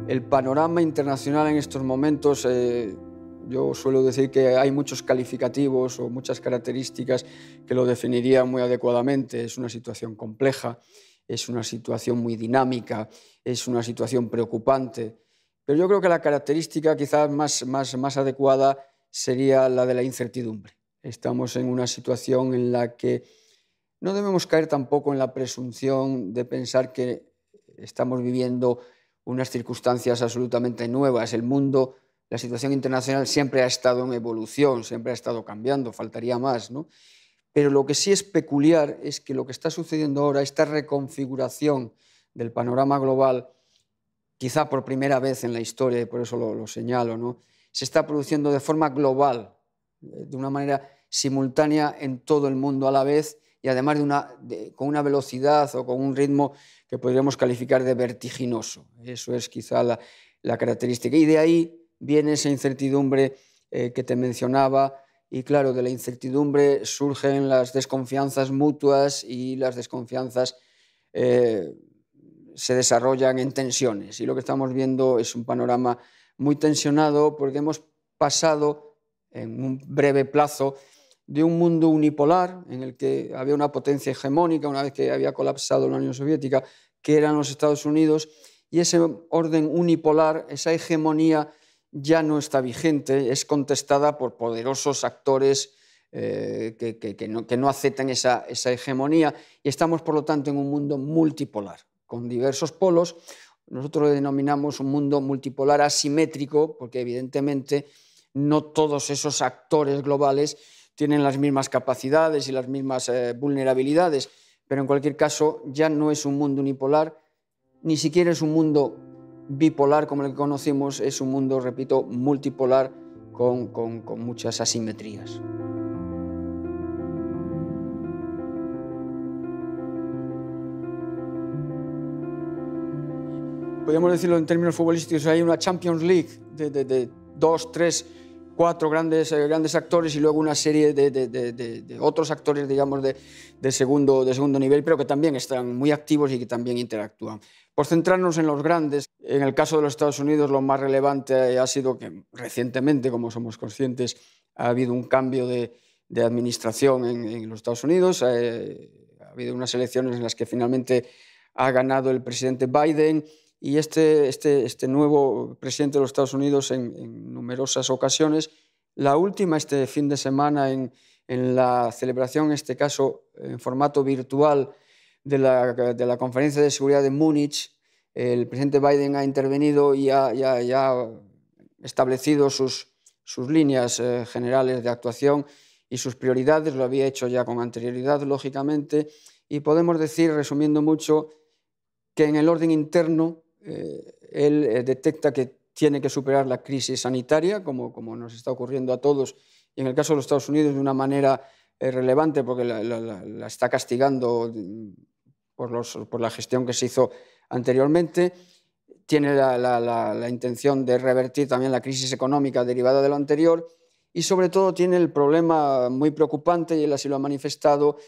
El panorama internacional en estos momentos, yo suelo decir que hay muchos calificativos o muchas características que lo definirían muy adecuadamente. Es una situación compleja, es una situación muy dinámica, es una situación preocupante. Pero yo creo que la característica quizás más adecuada sería la de la incertidumbre. Estamos en una situación en la que no debemos caer tampoco en la presunción de pensar que estamos viviendo unas circunstancias absolutamente nuevas. El mundo, la situación internacional siempre ha estado en evolución, siempre ha estado cambiando, faltaría más, ¿no? Pero lo que sí es peculiar es que lo que está sucediendo ahora, esta reconfiguración del panorama global, quizá por primera vez en la historia, y por eso lo señalo, ¿no?, se está produciendo de forma global, de una manera simultánea en todo el mundo a la vez, y además con una velocidad o con un ritmo que podríamos calificar de vertiginoso. Eso es quizá la característica. Y de ahí viene esa incertidumbre que te mencionaba, y claro, de la incertidumbre surgen las desconfianzas mutuas, y las desconfianzas se desarrollan en tensiones. Y lo que estamos viendo es un panorama muy tensionado, porque hemos pasado en un breve plazo de un mundo unipolar en el que había una potencia hegemónica una vez que había colapsado la Unión Soviética, que eran los Estados Unidos, y ese orden unipolar, esa hegemonía ya no está vigente, es contestada por poderosos actores que no aceptan esa hegemonía, y estamos, por lo tanto, en un mundo multipolar, con diversos polos. Nosotros lo denominamos un mundo multipolar asimétrico, porque evidentemente no todos esos actores globales tienen las mismas capacidades y las mismas vulnerabilidades, pero en cualquier caso ya no es un mundo unipolar, ni siquiera es un mundo bipolar como el que conocimos, es un mundo, repito, multipolar con muchas asimetrías. Podríamos decirlo en términos futbolísticos, hay una Champions League de dos, tres, cuatro grandes actores, y luego una serie de otros actores, digamos, de segundo nivel, pero que también están muy activos y que también interactúan. Por centrarnos en los grandes, en el caso de los Estados Unidos lo más relevante ha sido que recientemente, como somos conscientes, ha habido un cambio de administración en los Estados Unidos. Ha habido unas elecciones en las que finalmente ha ganado el presidente Biden, y este nuevo presidente de los Estados Unidos en numerosas ocasiones, la última este fin de semana en la celebración, en este caso en formato virtual, de la Conferencia de Seguridad de Múnich, el presidente Biden ha intervenido y ha establecido sus líneas generales de actuación y sus prioridades. Lo había hecho ya con anterioridad, lógicamente, y podemos decir, resumiendo mucho, que en el orden interno él detecta que tiene que superar la crisis sanitaria, como nos está ocurriendo a todos, y en el caso de los Estados Unidos de una manera relevante, porque la está castigando por la gestión que se hizo anteriormente. Tiene la intención de revertir también la crisis económica derivada de lo anterior, y sobre todo tiene el problema muy preocupante, y él así lo ha manifestado,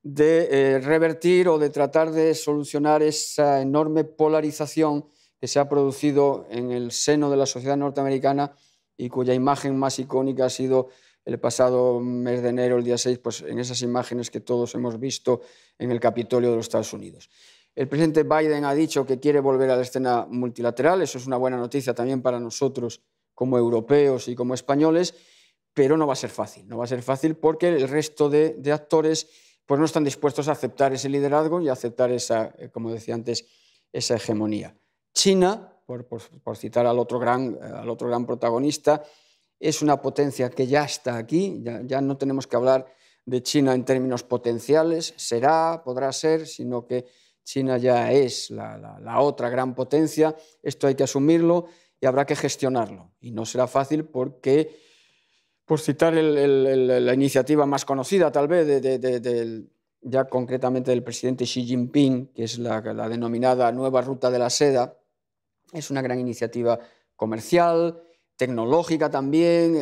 de revertir o de tratar de solucionar esa enorme polarización que se ha producido en el seno de la sociedad norteamericana, y cuya imagen más icónica ha sido el pasado mes de enero, el día 6, pues en esas imágenes que todos hemos visto en el Capitolio de los Estados Unidos. El presidente Biden ha dicho que quiere volver a la escena multilateral. Eso es una buena noticia también para nosotros como europeos y como españoles, pero no va a ser fácil. No va a ser fácil porque el resto de actores pues no están dispuestos a aceptar ese liderazgo y a aceptar esa, como decía antes, esa hegemonía. China, por citar al otro gran protagonista, es una potencia que ya está aquí. Ya no tenemos que hablar de China en términos potenciales, podrá ser, sino que China ya es la otra gran potencia. Esto hay que asumirlo y habrá que gestionarlo. Y no será fácil porque, por citar la iniciativa más conocida, tal vez, ya concretamente del presidente Xi Jinping, que es la denominada Nueva Ruta de la Seda, es una gran iniciativa comercial, tecnológica también,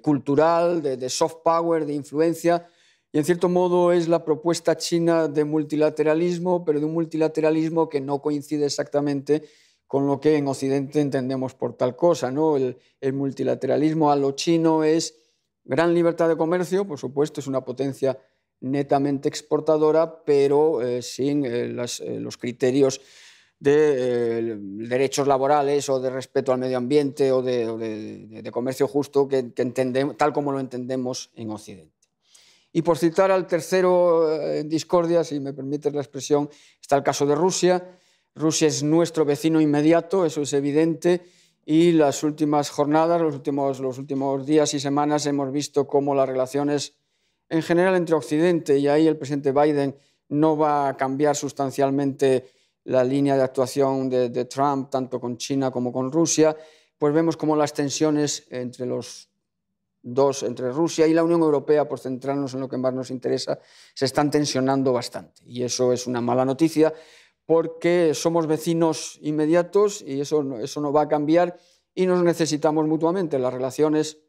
cultural, de soft power, de influencia, y en cierto modo es la propuesta china de multilateralismo, pero de un multilateralismo que no coincide exactamente con lo que en Occidente entendemos por tal cosa, ¿no? El multilateralismo a lo chino es gran libertad de comercio, por supuesto, es una potencia netamente exportadora, pero sin los criterios de derechos laborales o de respeto al medio ambiente o de comercio justo que entendemos, tal como lo entendemos en Occidente. Y por citar al tercero en discordia, si me permites la expresión, está el caso de Rusia. Rusia es nuestro vecino inmediato, eso es evidente, y las últimas jornadas, los últimos días y semanas hemos visto cómo las relaciones en general entre Occidente, y ahí el presidente Biden no va a cambiar sustancialmente la línea de actuación de Trump, tanto con China como con Rusia, pues vemos cómo las tensiones entre entre Rusia y la Unión Europea, por centrarnos en lo que más nos interesa, se están tensionando bastante. Y eso es una mala noticia porque somos vecinos inmediatos y eso no va a cambiar y nos necesitamos mutuamente. Las relaciones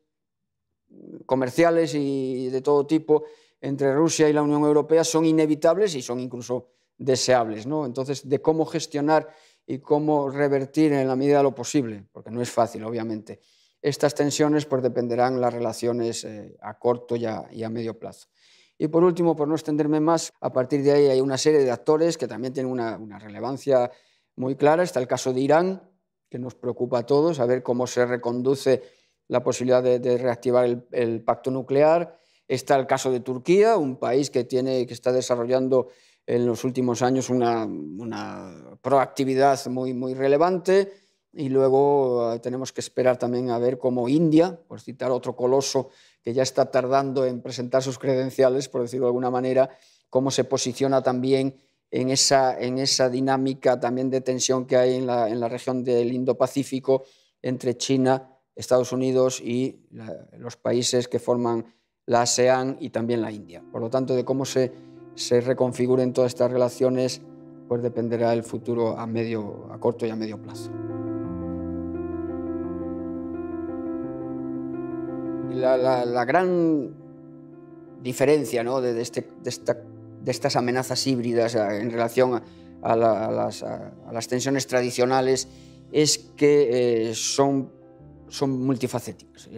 comerciales y de todo tipo entre Rusia y la Unión Europea son inevitables y son incluso deseables, ¿no? Entonces, de cómo gestionar y cómo revertir en la medida de lo posible, porque no es fácil, obviamente, estas tensiones, pues dependerán las relaciones a corto y a medio plazo. Y por último, por no extenderme más, a partir de ahí hay una serie de actores que también tienen una relevancia muy clara. Está el caso de Irán, que nos preocupa a todos, a ver cómo se reconduce la posibilidad de reactivar el pacto nuclear. Está el caso de Turquía, un país que está desarrollando en los últimos años una proactividad muy relevante. Y luego tenemos que esperar también a ver cómo India, por citar otro coloso que ya está tardando en presentar sus credenciales, por decirlo de alguna manera, cómo se posiciona también en esa dinámica también de tensión que hay en la región del Indo-Pacífico entre China, Estados Unidos y los países que forman la ASEAN y también la India. Por lo tanto, de cómo se reconfiguren todas estas relaciones, pues dependerá el futuro a corto y a medio plazo. La gran diferencia, ¿no?, de estas amenazas híbridas en relación a las tensiones tradicionales es que son multifacéticas.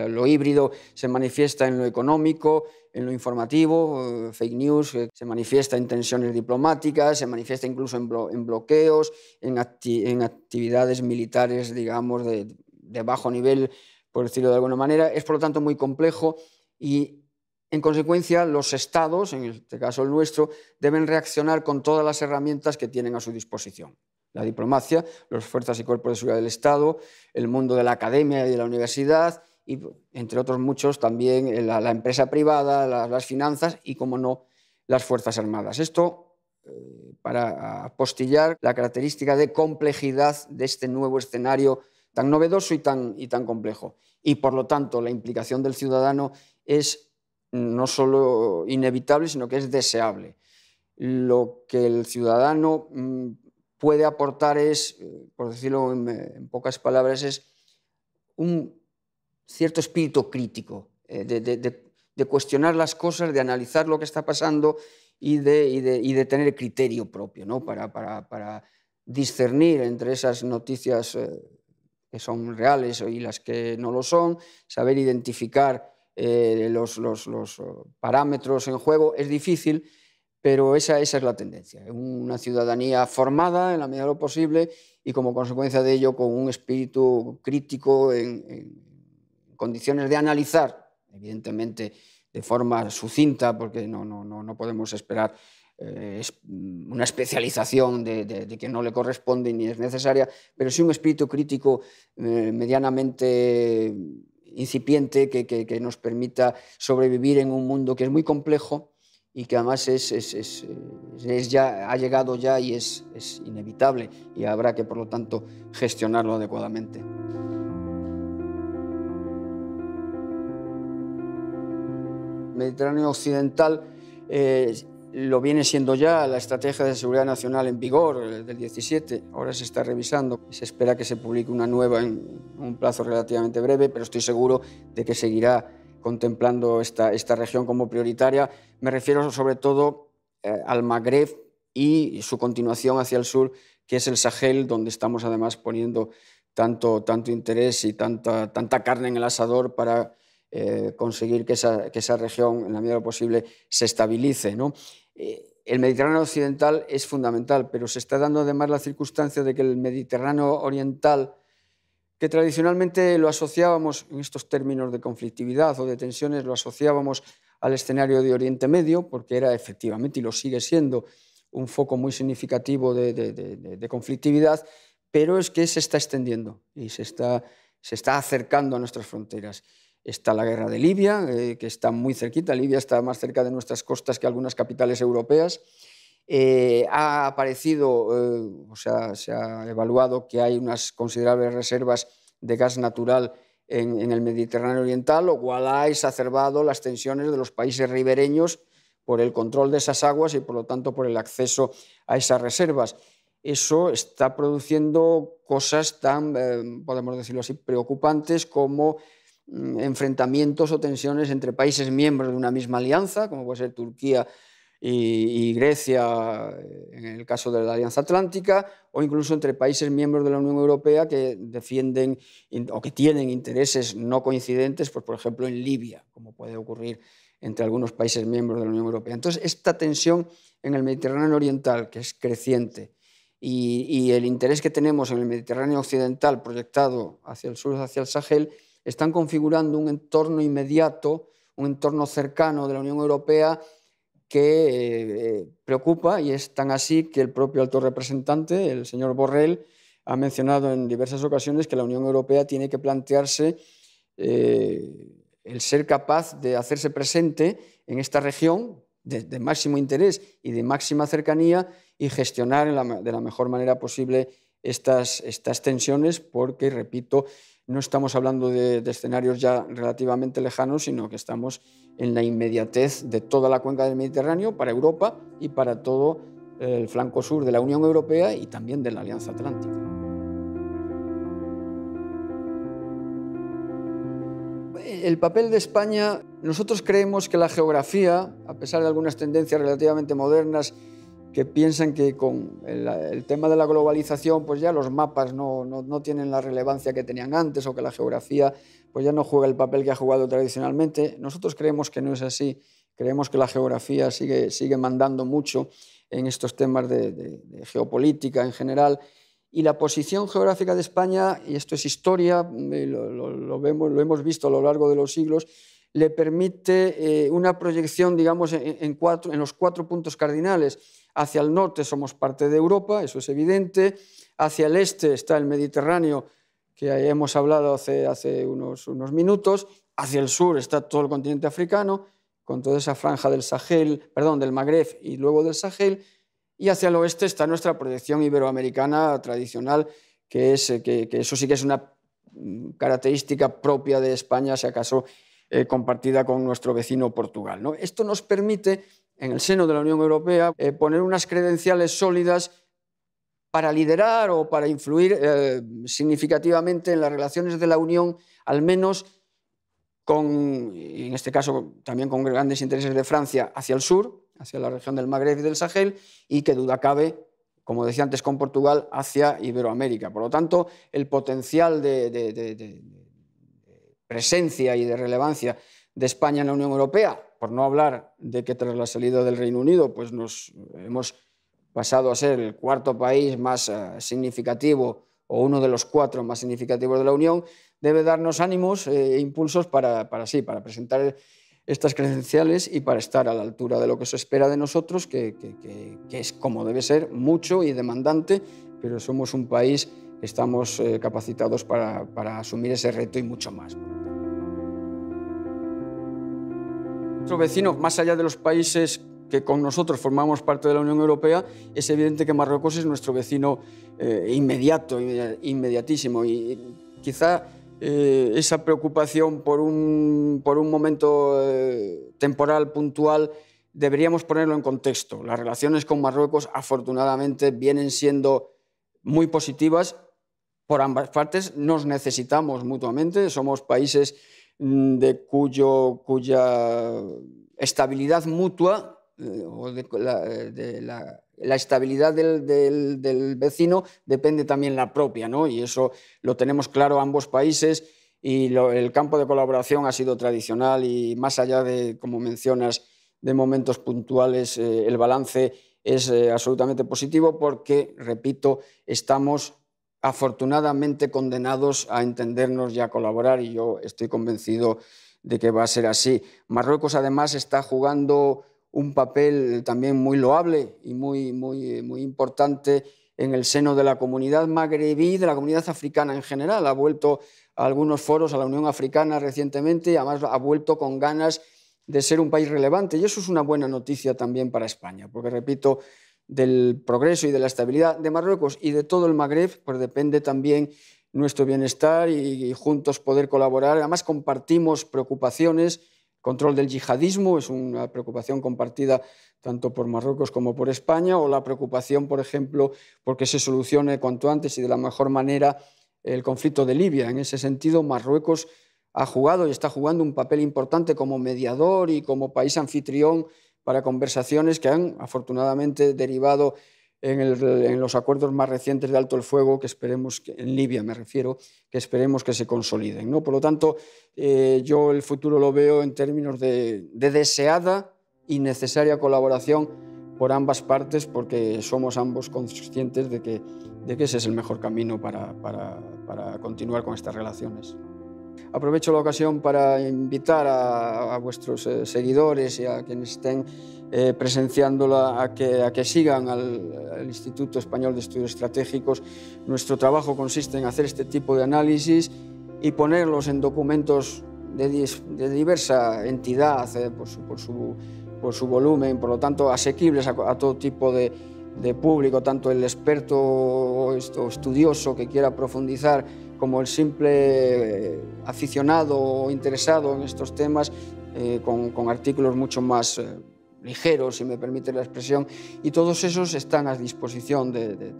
Lo híbrido se manifiesta en lo económico, en lo informativo, fake news, se manifiesta en tensiones diplomáticas, se manifiesta incluso en bloqueos, en actividades militares, digamos, de bajo nivel, por decirlo de alguna manera. Es, por lo tanto, muy complejo y, en consecuencia, los estados, en este caso el nuestro, deben reaccionar con todas las herramientas que tienen a su disposición. La diplomacia, las fuerzas y cuerpos de seguridad del Estado, el mundo de la academia y de la universidad y, entre otros muchos, también la empresa privada, las finanzas y, como no, las Fuerzas Armadas. Esto para apostillar la característica de complejidad de este nuevo escenario tan novedoso y tan complejo. Y, por lo tanto, la implicación del ciudadano es no solo inevitable, sino que es deseable. Lo que el ciudadano puede aportar es, por decirlo en pocas palabras, es un cierto espíritu crítico, de cuestionar las cosas, de analizar lo que está pasando y de tener criterio propio, ¿no?, para discernir entre esas noticias que son reales y las que no lo son, saber identificar los parámetros en juego. Es difícil, pero esa es la tendencia. Una ciudadanía formada en la medida de lo posible y, como consecuencia de ello, con un espíritu crítico en condiciones de analizar, evidentemente de forma sucinta, porque no podemos esperar una especialización de que no le corresponde ni es necesaria, pero sí un espíritu crítico medianamente incipiente que nos permita sobrevivir en un mundo que es muy complejo y que además ha llegado ya y es inevitable y habrá que, por lo tanto, gestionarlo adecuadamente. El Mediterráneo occidental lo viene siendo ya la Estrategia de Seguridad Nacional en vigor del 17, ahora se está revisando, se espera que se publique una nueva en un plazo relativamente breve, pero estoy seguro de que seguirá contemplando esta región como prioritaria. Me refiero sobre todo al Magreb y su continuación hacia el sur, que es el Sahel, donde estamos además poniendo tanto interés y tanta carne en el asador para conseguir que esa región, en la medida de lo posible, se estabilice, ¿no? El Mediterráneo occidental es fundamental, pero se está dando además la circunstancia de que el Mediterráneo oriental, que tradicionalmente lo asociábamos en estos términos de conflictividad o de tensiones, lo asociábamos al escenario de Oriente Medio, porque era efectivamente, y lo sigue siendo, un foco muy significativo de conflictividad, pero es que se está extendiendo y se está acercando a nuestras fronteras. Está la guerra de Libia, que está muy cerquita. Libia está más cerca de nuestras costas que algunas capitales europeas. Ha aparecido, o sea, se ha evaluado que hay unas considerables reservas de gas natural en el Mediterráneo oriental, lo cual ha exacerbado las tensiones de los países ribereños por el control de esas aguas y, por lo tanto, por el acceso a esas reservas. Eso está produciendo cosas tan, podemos decirlo así, preocupantes como enfrentamientos o tensiones entre países miembros de una misma alianza, como puede ser Turquía y Grecia en el caso de la Alianza Atlántica, o incluso entre países miembros de la Unión Europea que defienden o que tienen intereses no coincidentes, pues, por ejemplo, en Libia, como puede ocurrir entre algunos países miembros de la Unión Europea. Entonces, esta tensión en el Mediterráneo oriental, que es creciente, y el interés que tenemos en el Mediterráneo occidental proyectado hacia el sur, hacia el Sahel, están configurando un entorno inmediato, un entorno cercano de la Unión Europea que preocupa, y es tan así que el propio alto representante, el señor Borrell, ha mencionado en diversas ocasiones que la Unión Europea tiene que plantearse el ser capaz de hacerse presente en esta región de máximo interés y de máxima cercanía y gestionar de la mejor manera posible estas tensiones, porque, repito, no estamos hablando de escenarios ya relativamente lejanos, sino que estamos en la inmediatez de toda la cuenca del Mediterráneo para Europa y para todo el flanco sur de la Unión Europea y también de la Alianza Atlántica. El papel de España, nosotros creemos que la geografía, a pesar de algunas tendencias relativamente modernas que piensan que con el tema de la globalización pues ya los mapas no tienen la relevancia que tenían antes, o que la geografía pues ya no juega el papel que ha jugado tradicionalmente. Nosotros creemos que no es así. Creemos que la geografía sigue mandando mucho en estos temas de geopolítica en general. Y la posición geográfica de España, y esto es historia, lo hemos visto a lo largo de los siglos, le permite una proyección, digamos, en los 4 puntos cardinales. Hacia el norte somos parte de Europa, eso es evidente. Hacia el este está el Mediterráneo, que hemos hablado hace unos minutos. Hacia el sur está todo el continente africano, con toda esa franja del del Magreb y luego del Sahel. Y hacia el oeste está nuestra proyección iberoamericana tradicional, que eso sí que es una característica propia de España, si acaso compartida con nuestro vecino Portugal, ¿no? Esto nos permite, en el seno de la Unión Europea, poner unas credenciales sólidas para liderar o para influir significativamente en las relaciones de la Unión, al menos en este caso también con grandes intereses de Francia hacia el sur, hacia la región del Magreb y del Sahel, y que duda cabe, como decía antes con Portugal, hacia Iberoamérica. Por lo tanto, el potencial de presencia y de relevancia de España en la Unión Europea, por no hablar de que tras la salida del Reino Unido pues nos hemos pasado a ser el 4º país más significativo, o uno de los 4 más significativos de la Unión, debe darnos ánimos e impulsos para presentar estas credenciales y para estar a la altura de lo que se espera de nosotros, que es como debe ser, mucho y demandante, pero somos un país que estamos capacitados para asumir ese reto y mucho más. Nuestro vecino, más allá de los países que con nosotros formamos parte de la Unión Europea, es evidente que Marruecos es nuestro vecino inmediato, inmediatísimo, y quizá esa preocupación por un momento temporal, puntual, deberíamos ponerlo en contexto. Las relaciones con Marruecos, afortunadamente, vienen siendo muy positivas por ambas partes. Nos necesitamos mutuamente, somos países cuya estabilidad mutua o la estabilidad del vecino depende también la propia, ¿no? Y eso lo tenemos claro ambos países, y el campo de colaboración ha sido tradicional, y más allá de, como mencionas, de momentos puntuales, el balance es absolutamente positivo porque, repito, estamos afortunadamente condenados a entendernos y a colaborar, y yo estoy convencido de que va a ser así. Marruecos, además, está jugando un papel también muy loable y muy importante en el seno de la comunidad magrebí, de la comunidad africana en general. Ha vuelto a algunos foros, a la Unión Africana recientemente, y además ha vuelto con ganas de ser un país relevante. Y eso es una buena noticia también para España, porque, repito, del progreso y de la estabilidad de Marruecos y de todo el Magreb, pues depende también nuestro bienestar y juntos poder colaborar. Además, compartimos preocupaciones. Control del yihadismo es una preocupación compartida tanto por Marruecos como por España, o la preocupación, por ejemplo, porque se solucione cuanto antes y de la mejor manera el conflicto de Libia. En ese sentido, Marruecos ha jugado y está jugando un papel importante como mediador y como país anfitrión para conversaciones que han afortunadamente derivado en los acuerdos más recientes de alto el fuego, que esperemos, en Libia me refiero, que esperemos que se consoliden, ¿no? Por lo tanto, yo el futuro lo veo en términos de deseada y necesaria colaboración por ambas partes, porque somos ambos conscientes de que ese es el mejor camino para continuar con estas relaciones. Aprovecho la ocasión para invitar a vuestros seguidores y a quienes estén presenciándola a que sigan al Instituto Español de Estudios Estratégicos. Nuestro trabajo consiste en hacer este tipo de análisis y ponerlos en documentos de diversa entidad, por su volumen, por lo tanto asequibles a todo tipo de público, tanto el experto o estudioso que quiera profundizar como el simple aficionado o interesado en estos temas, con artículos mucho más ligeros, si me permite la expresión, y todos esos están a disposición de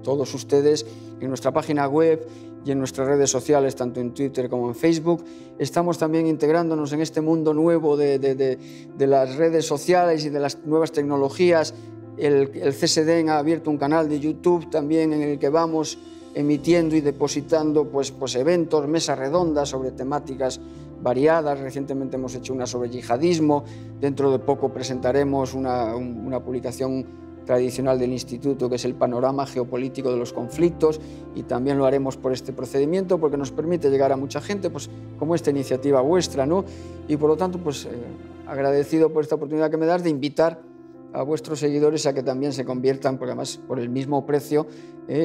todos ustedes en nuestra página web y en nuestras redes sociales, tanto en Twitter como en Facebook. Estamos también integrándonos en este mundo nuevo de las redes sociales y de las nuevas tecnologías. El CSDEN ha abierto un canal de YouTube también en el que vamos emitiendo y depositando pues eventos, mesas redondas sobre temáticas variadas. Recientemente hemos hecho una sobre yihadismo. Dentro de poco presentaremos una publicación tradicional del Instituto, que es el panorama geopolítico de los conflictos, y también lo haremos por este procedimiento porque nos permite llegar a mucha gente, pues como esta iniciativa vuestra, ¿no? Y por lo tanto, pues agradecido por esta oportunidad que me das de invitar a vuestros seguidores a que también se conviertan, porque además por el mismo precio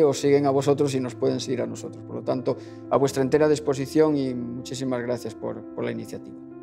os siguen a vosotros y nos pueden seguir a nosotros. Por lo tanto, a vuestra entera disposición, y muchísimas gracias por la iniciativa.